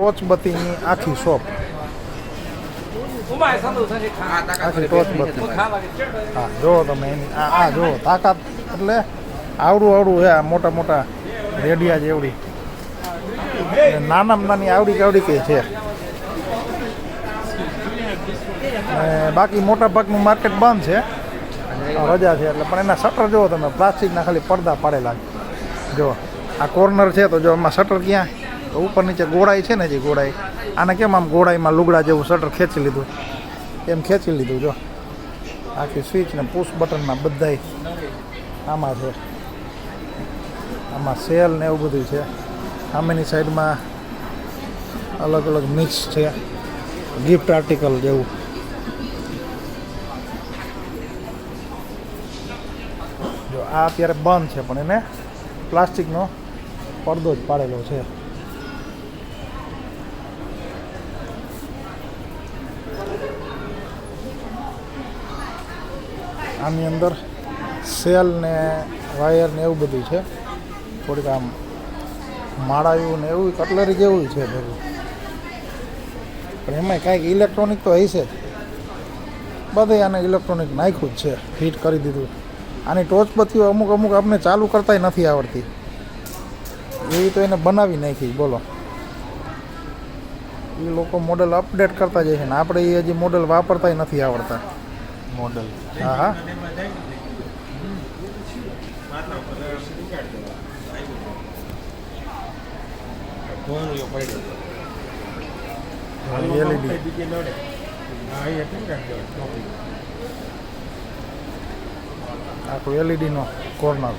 ટોચ બત્તીની આખી શોપ, આખી ટોચ બત્તી. હા જુઓ તમે એની આ જુઓ તાકાત, એટલે આવડું આવડું છે, મોટા મોટા રેડિયા જેવડી, નાનામાં નાની આવડી કેવડી કઈ છે. બાકી મોટા ભાગનું માર્કેટ બંધ છે, રજા છે એટલે. પણ એના શટર જુઓ તમે, પ્લાસ્ટિકના ખાલી પડદા પાડેલા જો. આ કોર્નર છે તો જો આમાં શટર ક્યાં, તો ઉપર નીચે ગોળાઈ છે ને, જે ગોળાઈ આને કેમ આમ ગોળાઈમાં લુગડા જેવું શટર ખેંચી લીધું, એમ ખેંચી લીધું જો. આખી સ્વિચ ને પુશ બટનના બધાય આમાં છે. આમાં સેલ ને એવું બધું છે. સામેની સાઈડમાં અલગ અલગ મિક્સ છે, ગિફ્ટ આર્ટિકલ જેવું. જો આ અત્યારે બંધ છે, પણ એને પ્લાસ્ટિકનો પડદો જ પાડેલો છે. આની અંદર સેલ ને વાયર ને એવું બધું છે, થોડીક આમ માળાયું ને એવું કટલરી જેવું છે બધું. પણ એમાં કાંઈક ઇલેક્ટ્રોનિક તો હશે જ, બધે આને ઇલેક્ટ્રોનિક નાખ્યું જ છે, ફિટ કરી દીધું. આની ટોચ બત્તીઓ અમુક અમુક આપણે ચાલુ કરતાંય નથી આવડતી, એવી તો એને બનાવી નાખી. બોલો, એ લોકો મોડલ અપડેટ કરતા જાય છે ને આપણે એ હજી મોડલ વાપરતાય નથી આવડતા. મોડલ હા હા આખું એલઈડીનો કોર્નર.